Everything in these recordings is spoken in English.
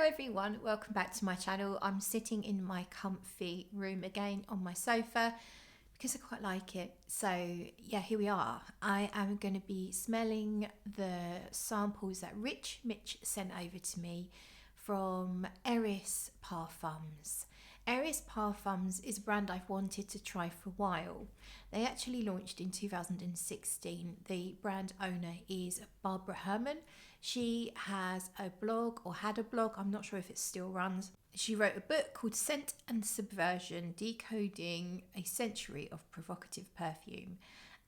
everyone, welcome back to my channel. I'm sitting in my comfy room again on my sofa because I quite like it. So yeah, here we are. I am going to be smelling the samples that Rich Mitch sent over to me from Eris Parfums. Eris Parfums is a brand I've wanted to try for a while. They actually launched in 2016. The brand owner is Barbara Herman. She has a blog, or had a blog, I'm not sure if it still runs. She wrote a book called Scent and Subversion, Decoding a Century of Provocative Perfume.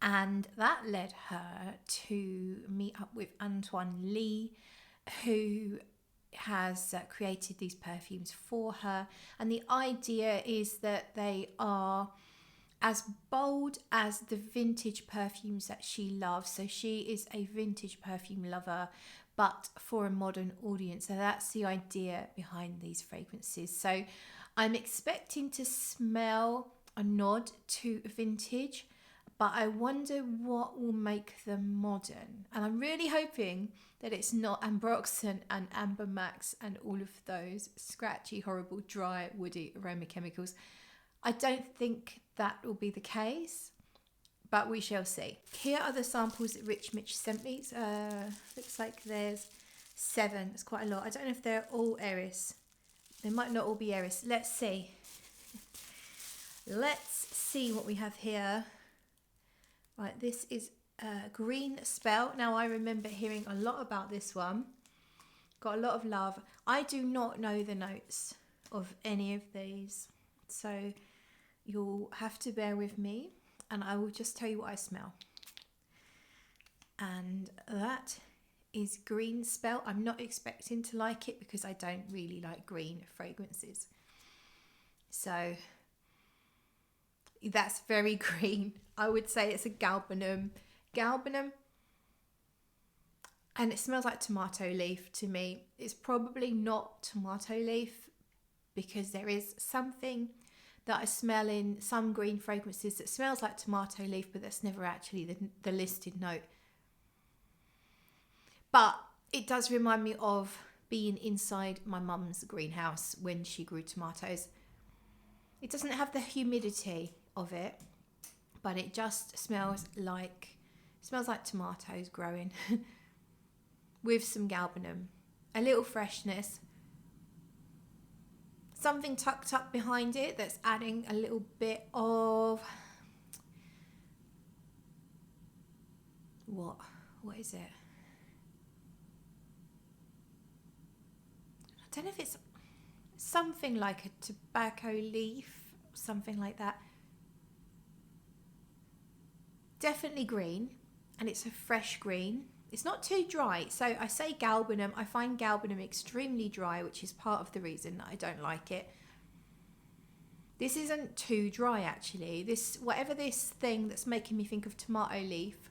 And that led her to meet up with Antoine Lee, who has created these perfumes for her. And the idea is that they are as bold as the vintage perfumes that she loves. So she is a vintage perfume lover, but for a modern audience. So that's the idea behind these fragrances. So I'm expecting to smell a nod to vintage, but I wonder what will make them modern. And I'm really hoping that it's not ambroxan and amber max and all of those scratchy, horrible, dry, woody aroma chemicals. I don't think that will be the case, but we shall see. Here are the samples that Rich Mitch sent me. Looks like there's 7. It's quite a lot. I don't know if they're all Eris. They might not all be Eris. Let's see. Let's see what we have here. Right, this is Green Spell. Now, I remember hearing a lot about this one. Got a lot of love. I do not know the notes of any of these, so you'll have to bear with me, and I will just tell you what I smell. And that is Green Spell. I'm not expecting to like it because I don't really like green fragrances. So that's very green. I would say it's a galbanum. And it smells like tomato leaf to me. It's probably not tomato leaf because there is something that I smell in some green fragrances that smells like tomato leaf, but that's never actually the listed note. But it does remind me of being inside my mum's greenhouse when she grew tomatoes. It doesn't have the humidity of it, but it just smells like tomatoes growing with some galbanum, a little freshness. Something tucked up behind it that's adding a little bit of what is it? I don't know if it's something like a tobacco leaf, something like that. Definitely green, and it's a fresh green. It's not too dry. So I say galbanum. I find galbanum extremely dry, which is part of the reason that I don't like it. This isn't too dry, actually. Whatever this thing that's making me think of tomato leaf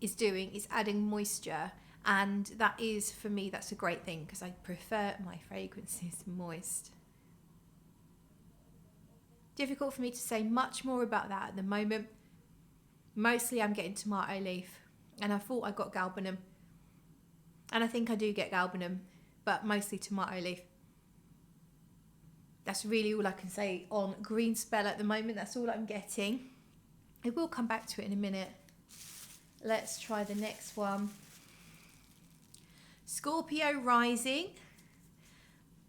is doing is adding moisture. And that is, for me, that's a great thing because I prefer my fragrances moist. Difficult for me to say much more about that at the moment. Mostly I'm getting tomato leaf. And I thought I got galbanum. And I think I do get galbanum, but mostly tomato leaf. That's really all I can say on Green Spell at the moment. That's all I'm getting. I will come back to it in a minute. Let's try the next one. Scorpio Rising.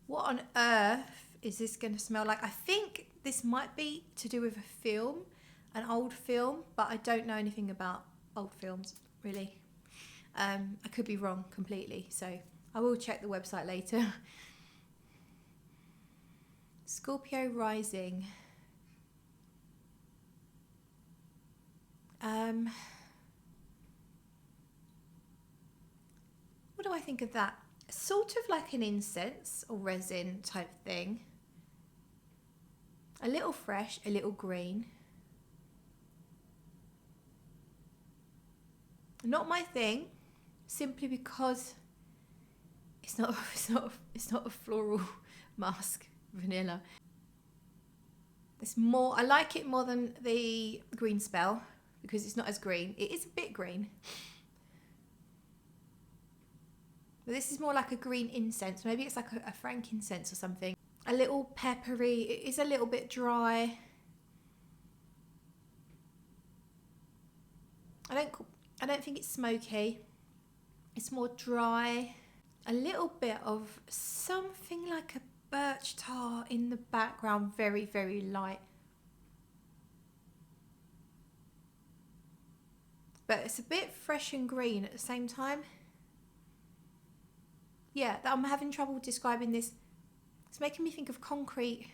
What on earth is this going to smell like? I think this might be to do with a film, an old film, but I don't know anything about old films. Really, I could be wrong completely, so I will check the website later. Scorpio Rising. What do I think of that? Sort of like an incense or resin type thing. A little fresh, a little green. Not my thing, simply because it's not a floral musk, vanilla. It's more, I like it more than the Green Spell because it's not as green. It is a bit green, But this is more like a green incense. Maybe it's like a frankincense or something. A little peppery. It is a little bit dry. I don't think it's smoky. It's more dry. A little bit of something like a birch tar in the background. Very, very light. But it's a bit fresh and green at the same time. Yeah, I'm having trouble describing this. It's making me think of concrete.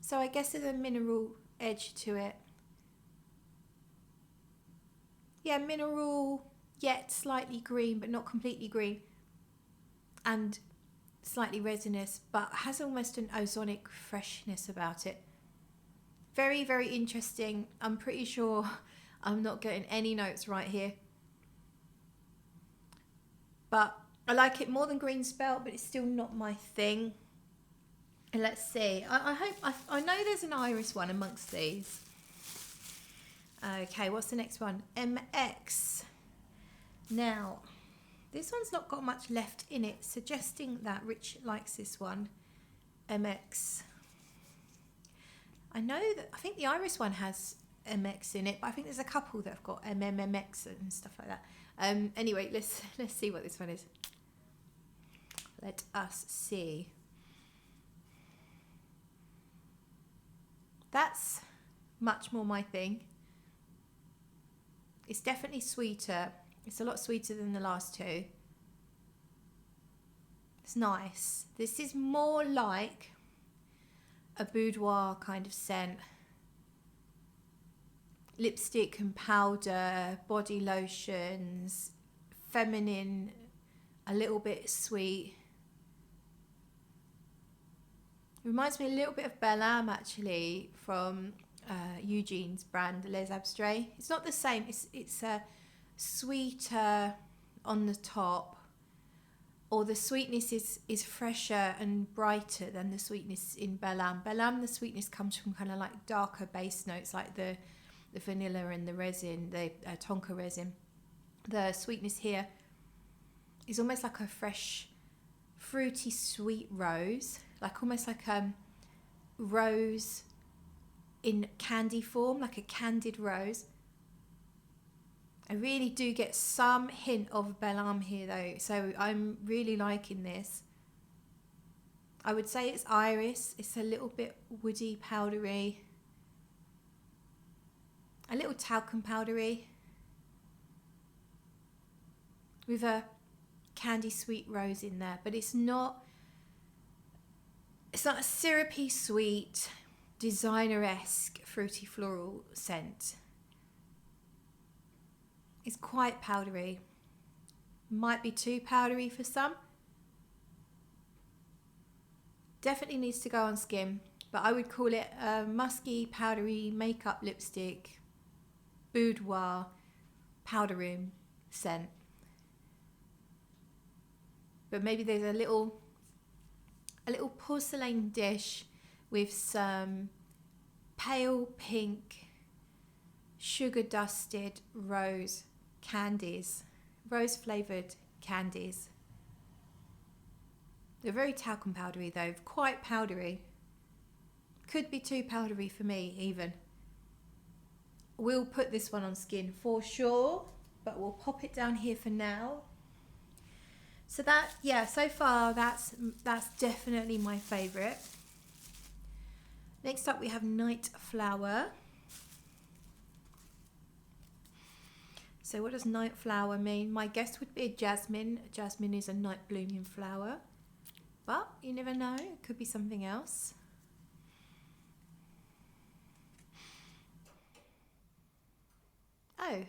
So I guess there's a mineral edge to it. Yeah, mineral, yet slightly green, but not completely green. And slightly resinous, but has almost an ozonic freshness about it. Very, very interesting. I'm pretty sure I'm not getting any notes right here. But I like it more than green spelt, but it's still not my thing. And let's see. I know there's an iris one amongst these. Okay, what's the next one? MX. Now, this one's not got much left in it, suggesting that Rich likes this one. MX. I think the iris one has MX in it, but I think there's a couple that have got MMMX and stuff like that. Anyway, let's see what this one is. Let us see. That's much more my thing. It's definitely sweeter. It's a lot sweeter than the last two. It's nice. This is more like a boudoir kind of scent. Lipstick and powder, body lotions, feminine, a little bit sweet. Reminds me a little bit of Belle actually, from Eugene's brand, Les Abstraits. It's not the same. It's sweeter on the top, or the sweetness is fresher and brighter than the sweetness in Belle. Belle, the sweetness comes from kind of like darker base notes, like the vanilla and the resin, the tonka resin. The sweetness here is almost like a fresh, fruity, sweet rose, like almost like rose in candy form, like a candied rose. I really do get some hint of Belle here though, so I'm really liking this. I would say it's iris. It's a little bit woody, powdery, a little talcum powdery, with a candy sweet rose in there, but it's not a syrupy sweet designer-esque fruity floral scent. It's quite powdery. Might be too powdery for some. Definitely needs to go on skin, but I would call it a musky, powdery makeup lipstick, boudoir, powder room scent. But maybe there's a little porcelain dish with some pale pink sugar dusted rose candies, rose flavoured candies. They're very talcum powdery though, quite powdery. Could be too powdery for me even. We'll put this one on skin for sure, but we'll pop it down here for now. So that, yeah, so far that's definitely my favourite. Next up we have Night Flower. So what does night flower mean? My guess would be a jasmine. Jasmine is a night blooming flower, but you never know, it could be something else. Oh,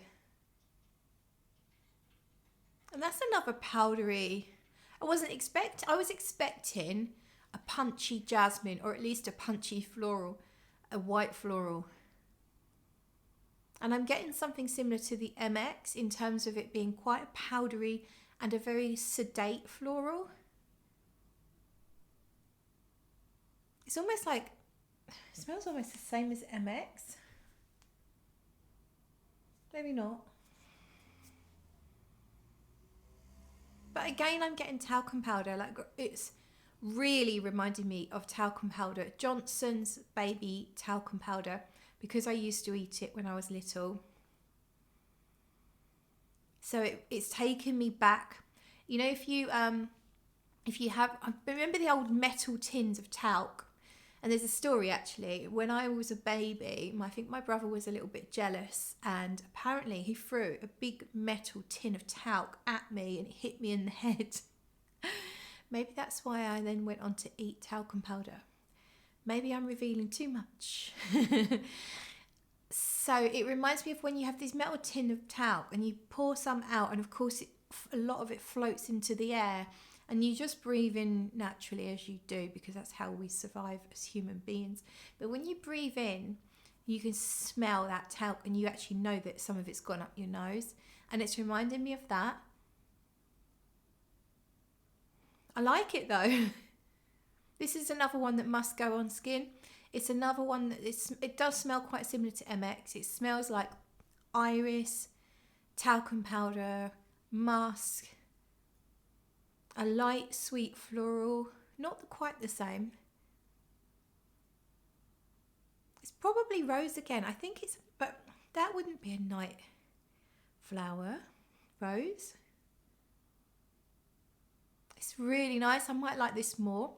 and that's another powdery. I was expecting a punchy jasmine, or at least a punchy floral, a white floral. And I'm getting something similar to the MX in terms of it being quite a powdery and a very sedate floral. It's almost like, it smells almost the same as MX. Maybe not. But again, I'm getting talcum powder. Like, it's really reminding me of talcum powder. Johnson's baby talcum powder, because I used to eat it when I was little. So it's taken me back. You know, if you have, I remember the old metal tins of talc. And there's a story actually. When I was a baby, I think my brother was a little bit jealous, and apparently he threw a big metal tin of talc at me and it hit me in the head. Maybe that's why I then went on to eat talcum powder. Maybe I'm revealing too much. So it reminds me of when you have this metal tin of talc and you pour some out, and of course a lot of it floats into the air. And you just breathe in naturally as you do, because that's how we survive as human beings. But when you breathe in, you can smell that talc, and you actually know that some of it's gone up your nose. And it's reminding me of that. I like it though. This is another one that must go on skin. It's another one that it does smell quite similar to MX. It smells like iris, talcum powder, musk, a light sweet floral, not quite the same. It's probably rose again. I think it's, but that wouldn't be a night flower. Rose. It's really nice. I might like this more.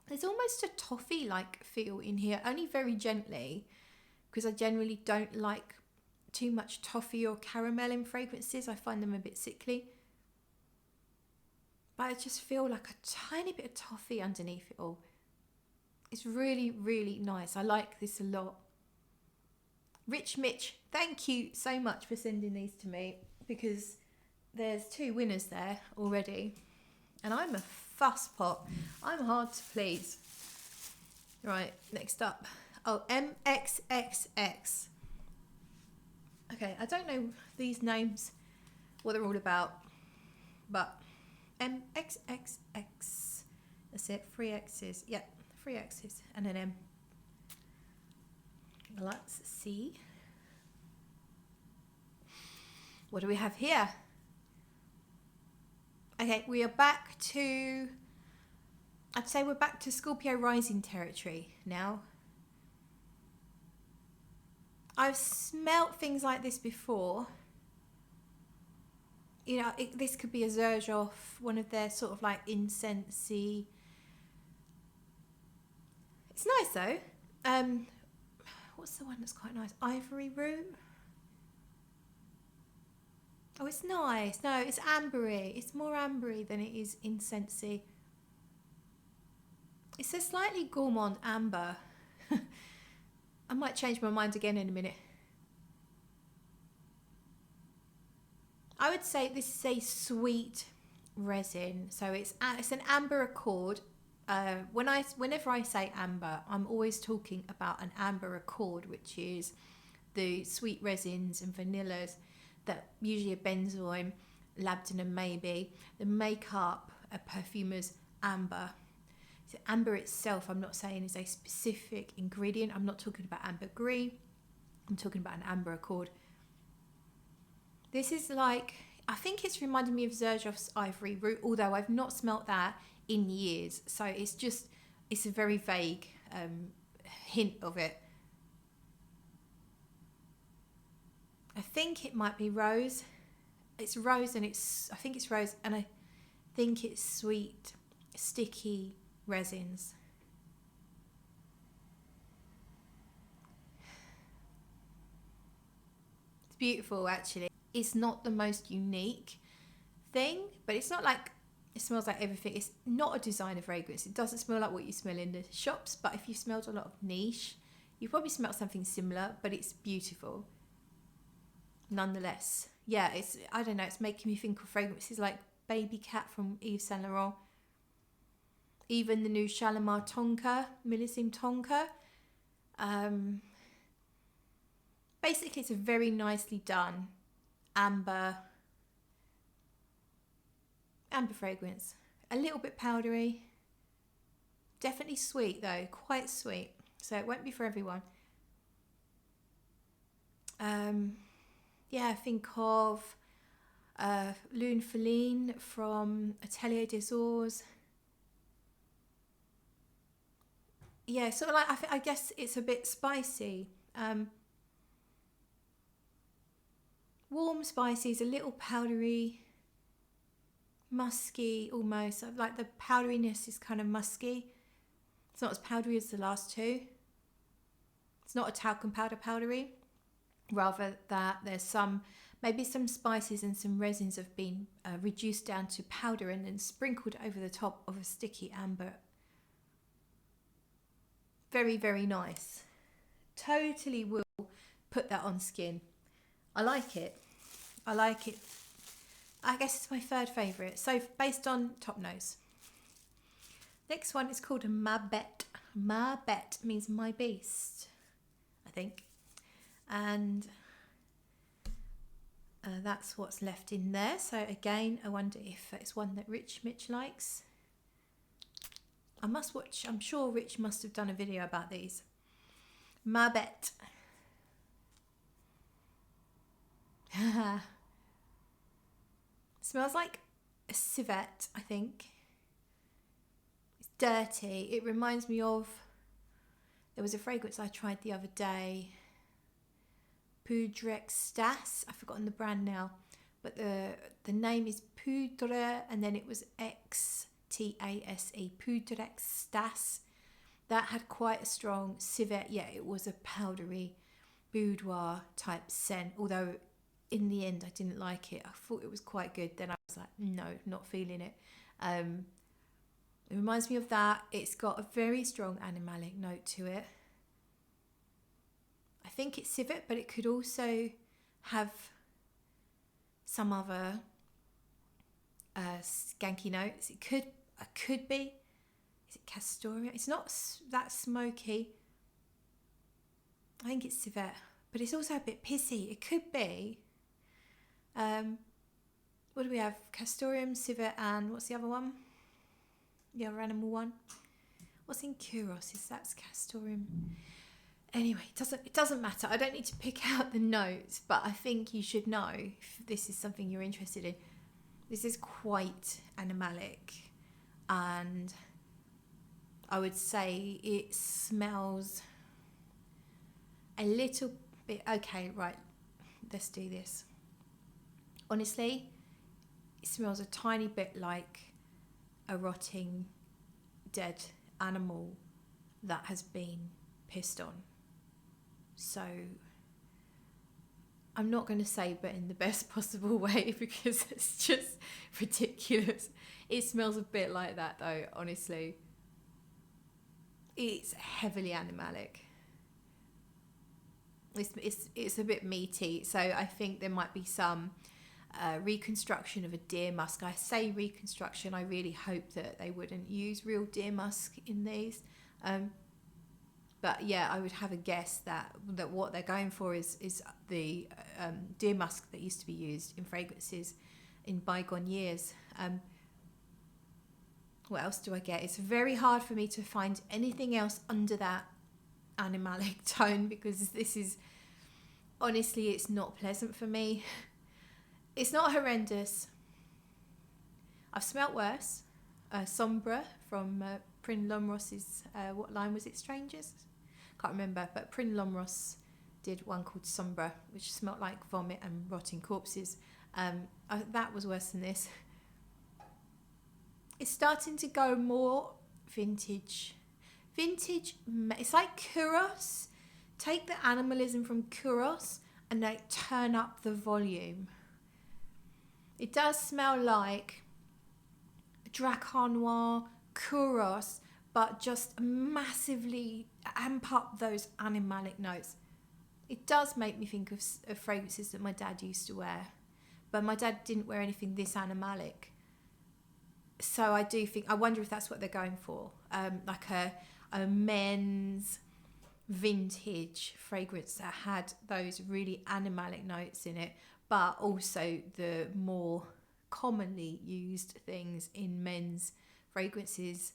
There's almost a toffee-like feel in here, only very gently, because I generally don't like too much toffee or caramel in fragrances. I find them a bit sickly. But I just feel like a tiny bit of toffee underneath it all. It's really, really nice. I like this a lot. Rich Mitch, thank you so much for sending these to me, because there's 2 winners there already. And I'm a fuss pot. I'm hard to please. Right, next up. Oh, MXXX. Okay, I don't know these names, what they're all about, but MXXX. That's it, 3 X's. Yep, 3 X's and an M. Let's see. What do we have here? Okay, we are back to, I'd say we're back to Scorpio rising territory now. I've smelt things like this before. You know, this could be a Xerjoff, one of their sort of like incensey. It's nice though. What's the one that's quite nice? Ivory root. Oh, it's nice. No, it's ambery. It's more ambery than it is incensey. It's a slightly gourmand amber. I might change my mind again in a minute. I would say this is a sweet resin. So it's an amber accord. Whenever I say amber, I'm always talking about an amber accord, which is the sweet resins and vanillas that usually are benzoin, labdanum maybe, that make up a perfumer's amber. So amber itself, I'm not saying is a specific ingredient. I'm not talking about ambergris. I'm talking about an amber accord. This is like, I think it's reminding me of Xerjoff's ivory root, although I've not smelt that in years. So it's a very vague hint of it. I think it might be rose. It's rose, and I think it's rose, and I think it's sweet, sticky resins. It's beautiful, actually. It's not the most unique thing, but it's not like it smells like everything. It's not a designer fragrance. It doesn't smell like what you smell in the shops, but if you smelled a lot of niche, you probably smelled something similar, but it's beautiful nonetheless. Yeah, I don't know, it's making me think of fragrances like Baby Cat from Yves Saint Laurent, even the new Shalimar Tonka, Millésime Tonka. Basically, it's a very nicely done amber fragrance. A little bit powdery, definitely sweet though, quite sweet. So it won't be for everyone. Yeah, think of Lune Feline from Atelier des Ors. Yeah, sort of like, I guess it's a bit spicy. Warm spices, a little powdery, musky almost. Like the powderiness is kind of musky. It's not as powdery as the last two. It's not a talcum powdery. Rather that there's maybe some spices and some resins have been reduced down to powder and then sprinkled over the top of a sticky amber. Very, very nice. Totally will put that on skin. I like it. I guess it's my third favourite. So based on top nose. Next one is called Ma Bête. Ma Bête means my beast, I think. And that's what's left in there. So again, I wonder if it's one that Rich Mitch likes. I must watch. I'm sure Rich must have done a video about these. Ma Bête. Smells like a civet, I think. It's dirty. It reminds me of, there was a fragrance I tried the other day, Poudre Extase. I've forgotten the brand now, but the name is Poudre and then it was Xtase, Poudre Extase. That had quite a strong civet. Yeah, it was a powdery boudoir type scent, although in the end I didn't like it. I thought it was quite good, then I was like, no, not feeling it. It reminds me of that. It's got a very strong animalic note to it. I think it's civet, but it could also have some other skanky notes. It could be. Is it Castoria? It's not that smoky. I think it's civet, but it's also a bit pissy. It could be. What do we have? Castoreum, civet, and what's the other one? The other animal one. What's in Kuros? That's Castoreum. Anyway, it doesn't matter. I don't need to pick out the notes, but I think you should know if this is something you're interested in. This is quite animalic, and I would say it smells a little bit. Okay, right. Let's do this. Honestly, it smells a tiny bit like a rotting dead animal that has been pissed on. So I'm not going to say but in the best possible way because it's just ridiculous. It smells a bit like that though, honestly. It's heavily animalic. It's a bit meaty, so I think there might be some reconstruction of a deer musk. I say reconstruction, I really hope that they wouldn't use real deer musk in these. But yeah, I would have a guess that what they're going for is the deer musk that used to be used in fragrances in bygone years. What else do I get? It's very hard for me to find anything else under that animalic tone because this is, honestly, it's not pleasant for me. It's not horrendous. I've smelt worse. Sombre from Prin Lomros's, what line was it? Strangers? Can't remember, but Prin Lomros did one called Sombre, which smelt like vomit and rotting corpses. That was worse than this. It's starting to go more vintage. It's like Kuros. Take the animalism from Kuros and like turn up the volume. It does smell like Dracar Noir, Kuros, but just massively amp up those animalic notes. It does make me think of fragrances that my dad used to wear, but my dad didn't wear anything this animalic. So I wonder if that's what they're going for, like a men's vintage fragrance that had those really animalic notes in it, but also the more commonly used things in men's fragrances.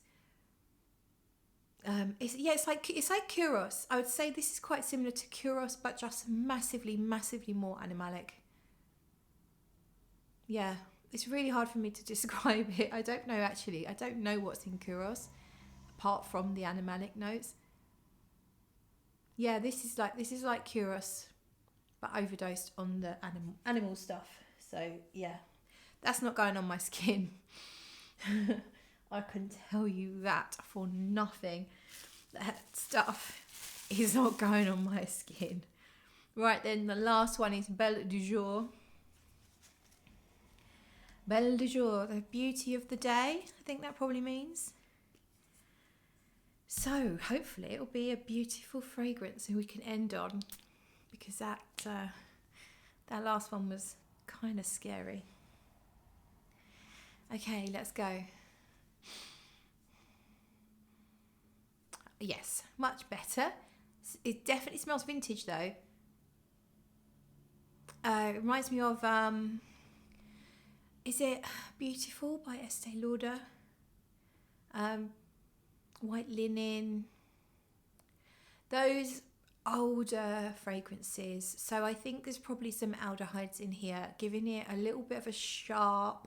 It's like Kuros. I would say this is quite similar to Kuros, but just massively more animalic. yeah, it's really hard for me to describe it. I don't know actually. I don't know what's in Kuros apart from the animalic notes. Yeah, this is like Kuros, but overdosed on the animal stuff. So yeah, that's not going on my skin. I can tell you that for nothing. That stuff is not going on my skin. Right then, the last one is Belle du Jour. Belle du Jour, the beauty of the day, I think that probably means. So hopefully it'll be a beautiful fragrance and we can end on, because that last one was kind of scary. Okay, let's go. Yes, much better. It definitely smells vintage though. It reminds me of, is it Beautiful by Estee Lauder? White Linen. Those older fragrances. So I think there's probably some aldehydes in here, giving it a little bit of a sharp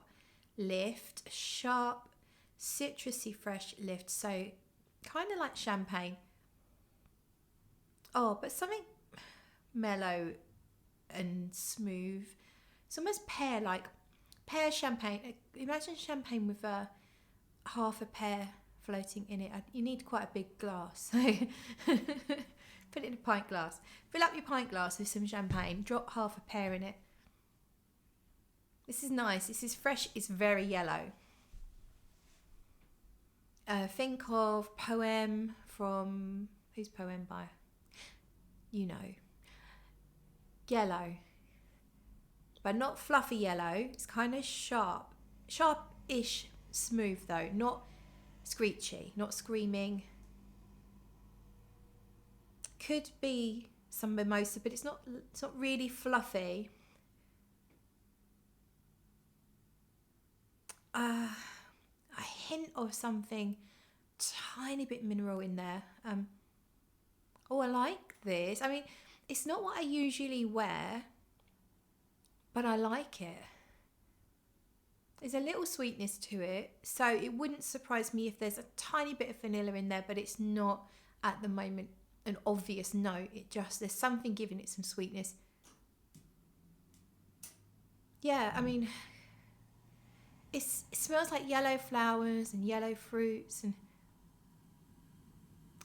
lift, a sharp citrusy fresh lift. So kind of like champagne. Oh, but something mellow and smooth. It's almost pear champagne. Imagine champagne with half a pear floating in it. You need quite a big glass. So put it in a pint glass. Fill up your pint glass with some champagne. Drop half a pear in it. This is nice. This is fresh. It's very yellow. Think of Poem from... Who's Poem by? You know. Yellow. But not fluffy yellow. It's kind of sharp. Sharp-ish smooth though. Not screechy. Not screaming. Could be some mimosa, but it's not really fluffy. A hint of something tiny bit mineral in there. Oh, I like this. I mean, it's not what I usually wear, but I like it. There's a little sweetness to it, so it wouldn't surprise me if there's a tiny bit of vanilla in there, but it's not at the moment an obvious note. There's something giving it some sweetness. Yeah, I mean, it smells like yellow flowers and yellow fruits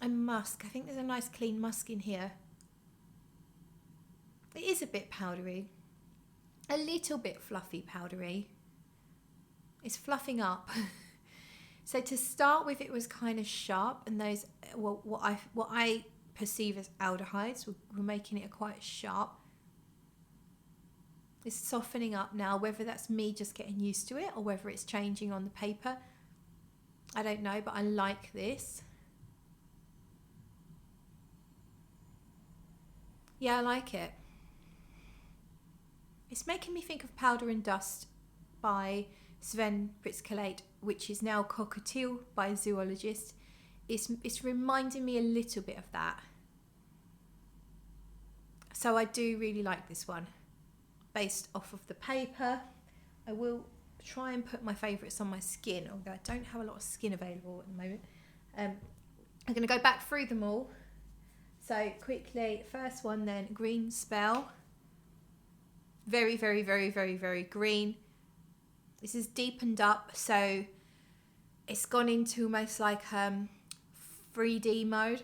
and musk. I think there's a nice clean musk in here. It is a bit powdery, a little bit fluffy powdery. It's fluffing up. So to start with, it was kind of sharp, and those what I perceive as aldehydes were making it quite sharp. It's softening up now. Whether that's me just getting used to it or whether it's changing on the paper, I don't know, but I like this. Yeah, I like it. It's making me think of Powder and Dust by Sven Pritzkalate, which is now Cockatiel by Zoologist. It's reminding me a little bit of that. So I do really like this one. Based off of the paper, I will try and put my favourites on my skin, although I don't have a lot of skin available at the moment. I'm going to go back through them all. So quickly, first one then, Green Spell. Very, very, very, very, very green. This is deepened up, so it's gone into almost like 3D mode.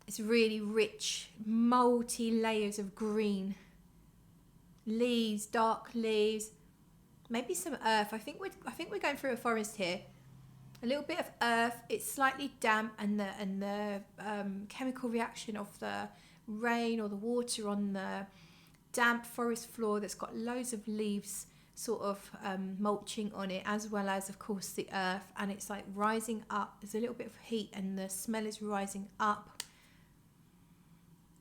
It's really rich, multi-layers of green. Leaves, dark leaves, maybe some earth. I think we're going through a forest here. A little bit of earth. It's slightly damp, and the chemical reaction of the rain or the water on the damp forest floor that's got loads of leaves sort of mulching on it, as well as of course the earth, and it's like rising up. There's a little bit of heat and the smell is rising up.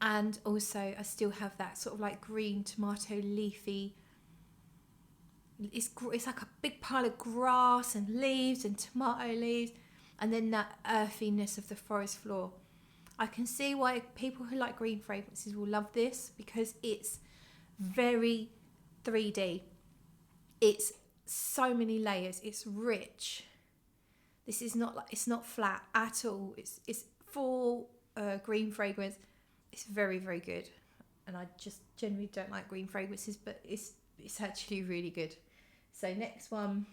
And also I still have that sort of like green tomato leafy, it's like a big pile of grass and leaves and tomato leaves, and then that earthiness of the forest floor. I can see why people who like green fragrances will love this, because it's very 3D. It's so many layers. It's rich. This is not like, it's not flat at all. It's full green fragrance. It's very, very good. And I just generally don't like green fragrances, but it's actually really good. So next one,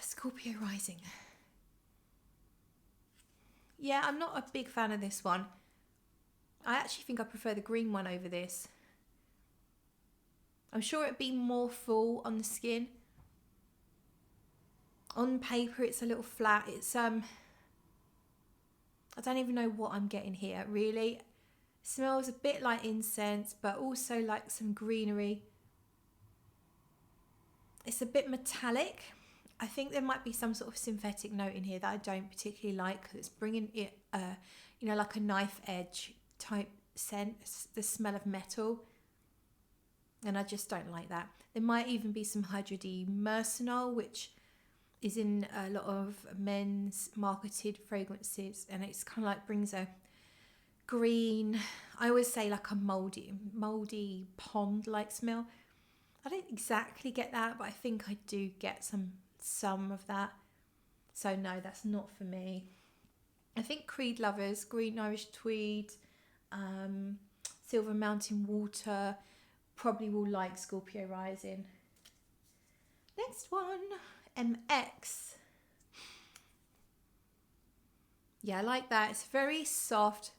Scorpio Rising. Yeah, I'm not a big fan of this one. I actually think I prefer the green one over this. I'm sure it'd be more full on the skin. On paper, it's a little flat. It's I don't even know what I'm getting here, really. It smells a bit like incense, but also like some greenery. It's a bit metallic. I think there might be some sort of synthetic note in here that I don't particularly like, because it's bringing it, you know, like a knife edge type scent, the smell of metal. And I just don't like that. There might even be some hydrodemercenol, which is in a lot of men's marketed fragrances, and it's kind of like brings a green, I always say like a moldy pond like smell. I don't exactly get that, but I think I do get some of that. So no, that's not for me. I think Creed lovers, Green Irish Tweed, Silver Mountain Water, probably will like Scorpio Rising. Next one, MX. Yeah, I like that. It's very soft,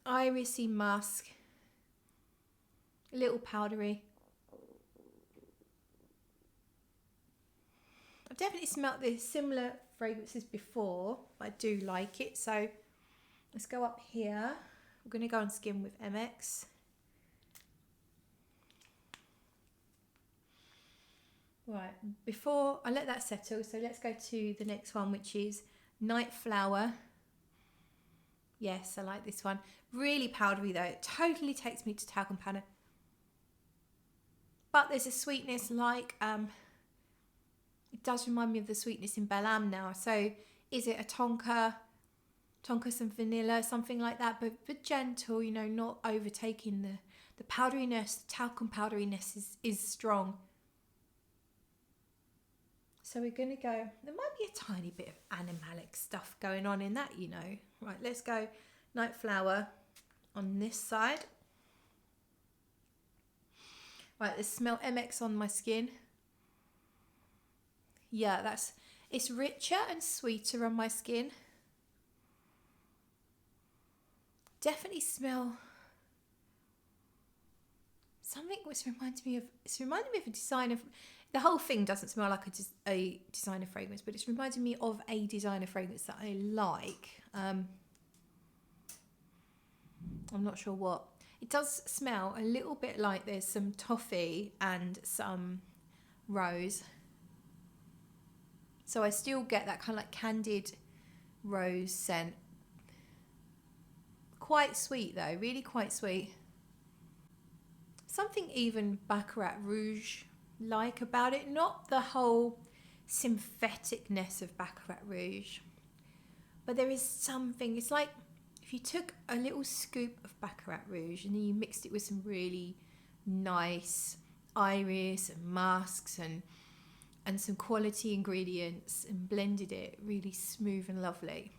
irisy musk, a little powdery. I've definitely smelt the similar fragrances before, but I do like it. So let's go up here. We're going to go on skin with MX. Right, before I let that settle, so let's go to the next one, which is Night Flower. Yes, I like this one. Really powdery though. It totally takes me to talcum powder. But there's a sweetness like, it does remind me of the sweetness in Belle now. So is it a tonka, some vanilla, something like that, but gentle, you know, not overtaking the powderiness. The talcum powderiness is strong. So we're going to go, there might be a tiny bit of animalic stuff going on in that, you know. Right, let's go Night Flower on this side. Right, let's smell MX on my skin. Yeah, it's richer and sweeter on my skin. Definitely smell something which reminds me of, it's reminding me of a designer. The whole thing doesn't smell like a designer fragrance, but it's reminding me of a designer fragrance that I like. I'm not sure what. It does smell a little bit like there's some toffee and some rose. So I still get that kind of like candied rose scent. Quite sweet though, really quite sweet. Something even Baccarat Rouge like about it, not the whole syntheticness of Baccarat Rouge, but there is something, it's like if you took a little scoop of Baccarat Rouge and then you mixed it with some really nice iris and musks and some quality ingredients and blended it really smooth and lovely.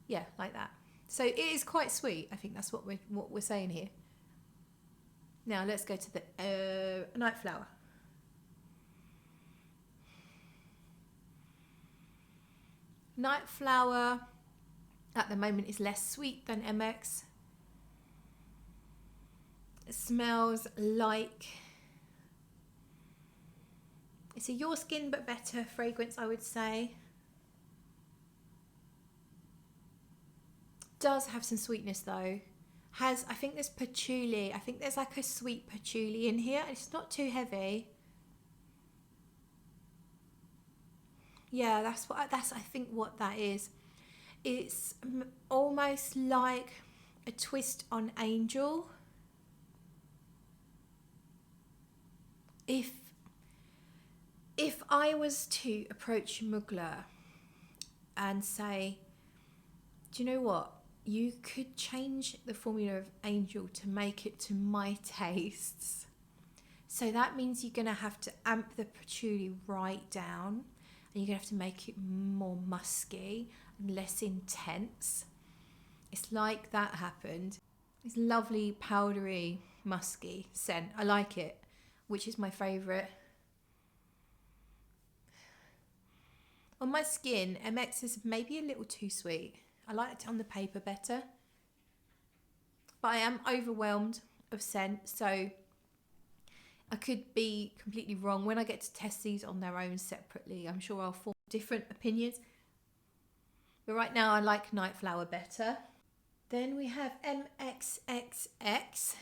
Yeah, like that. So it is quite sweet. I think that's what we're saying here. Now let's go to the Night Flower. Night Flower at the moment is less sweet than MX. It smells like, it's a Your Skin but better fragrance, I would say. Does have some sweetness though. I think there's patchouli. I think there's like a sweet patchouli in here. It's not too heavy. Yeah, that's I think what that is. It's almost like a twist on Angel. If I was to approach Mugler and say, do you know what? you could change the formula of Angel to make it to my tastes. So that means you're going to have to amp the patchouli right down, and you're going to have to make it more musky and less intense. It's like that happened. It's lovely, powdery, musky scent. I like it, which is my favourite. On my skin, MX is maybe a little too sweet. I like it on the paper better. But I am overwhelmed of scent, so I could be completely wrong. When I get to test these on their own separately, I'm sure I'll form different opinions. But right now I like Night Flower better. Then we have MXXX.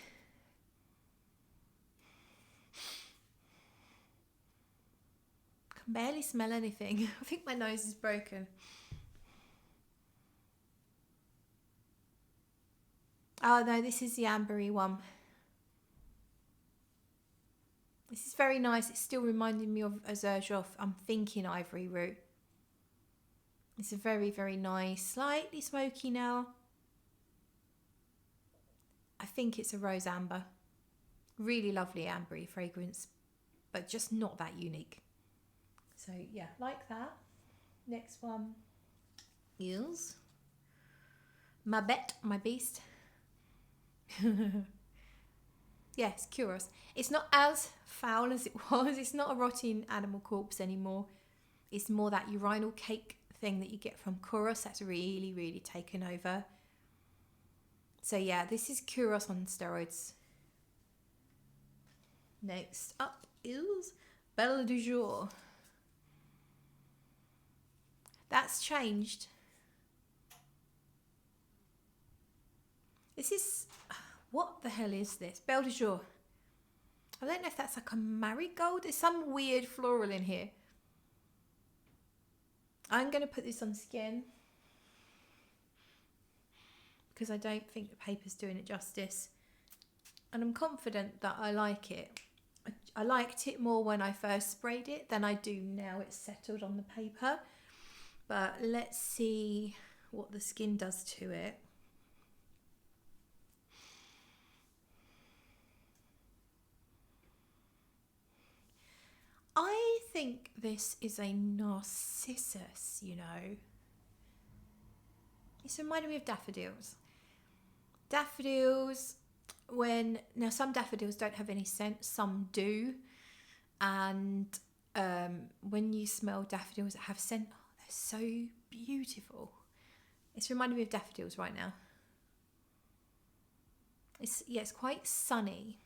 Can barely smell anything. I think my nose is broken. Oh no, this is the ambery one. This is very nice. It's still reminding me of Jour. I'm thinking ivory root. It's a very, very nice, slightly smoky now. I think it's a rose amber. Really lovely ambery fragrance, but just not that unique. So yeah, like that. Next one is Ma Bête, my beast. Yes, Kuros. It's not as foul as it was. It's not a rotting animal corpse anymore. It's more that urinal cake thing that you get from Kuros that's really, really taken over. So yeah, this is Kuros on steroids. Next up is Belle du Jour. That's changed. This is... What the hell is this? Belle du Jour. I don't know if that's like a marigold. There's some weird floral in here. I'm going to put this on skin because I don't think the paper's doing it justice. And I'm confident that I like it. I liked it more when I first sprayed it than I do now it's settled on the paper. But let's see what the skin does to it. I think this is a narcissus, you know. It's reminding me of daffodils. Daffodils, now some daffodils don't have any scent, some do. And when you smell daffodils that have scent, oh, they're so beautiful. It's reminding me of daffodils right now. It's quite sunny.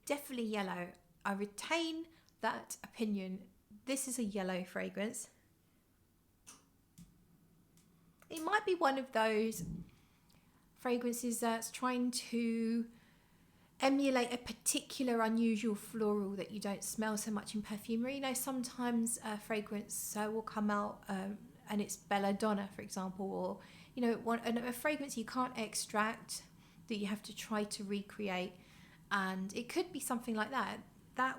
Definitely yellow. I retain that opinion. This is a yellow fragrance. It might be one of those fragrances that's trying to emulate a particular unusual floral that you don't smell so much in perfumery. You know, sometimes a fragrance will come out and it's belladonna, for example, or you know, a fragrance you can't extract that you have to try to recreate, and it could be something like that. That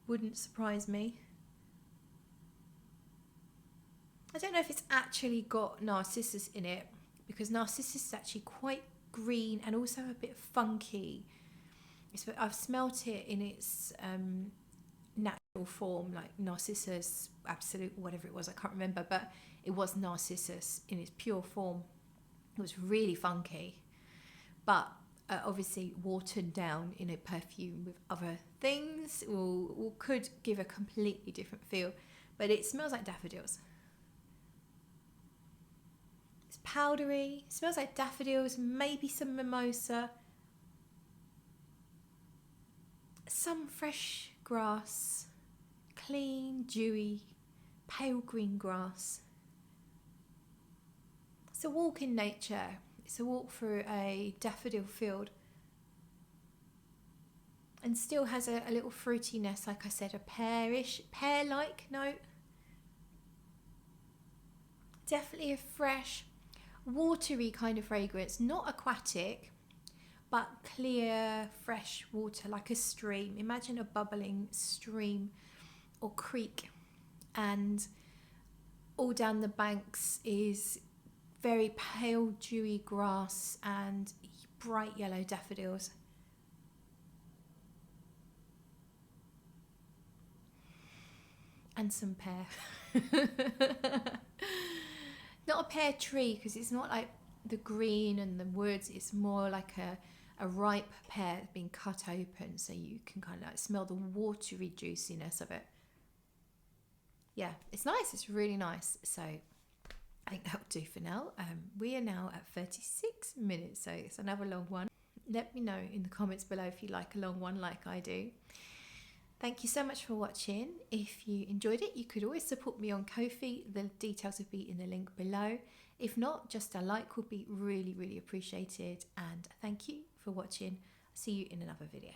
wouldn't surprise me. I don't know if it's actually got narcissus in it, because narcissus is actually quite green and also a bit funky. I've smelt it in its natural form, like narcissus absolute, whatever it was, I can't remember, but it was narcissus in its pure form. It was really funky, but obviously watered down in a perfume with other things could give a completely different feel, but it smells like daffodils. It's powdery, it smells like daffodils, maybe some mimosa, some fresh grass, clean, dewy, pale green grass. It's a walk in nature. It's a walk through a daffodil field, and still has a little fruitiness, like I said, a pear-like note. Definitely a fresh, watery kind of fragrance, not aquatic, but clear, fresh water, like a stream. Imagine a bubbling stream or creek, and all down the banks is very pale dewy grass and bright yellow daffodils. And some pear. Not a pear tree, because it's not like the green and the woods. It's more like a ripe pear being cut open, so you can kind of like smell the watery juiciness of it. Yeah, it's nice. It's really nice. So I think that'll do for now. We are now at 36 minutes, so it's another long one. Let me know in the comments below if you like a long one like I do. Thank you so much for watching. If you enjoyed it, you could always support me on Ko-fi. The details will be in the link below. If not, just a like would be really, really appreciated. And thank you for watching. See you in another video.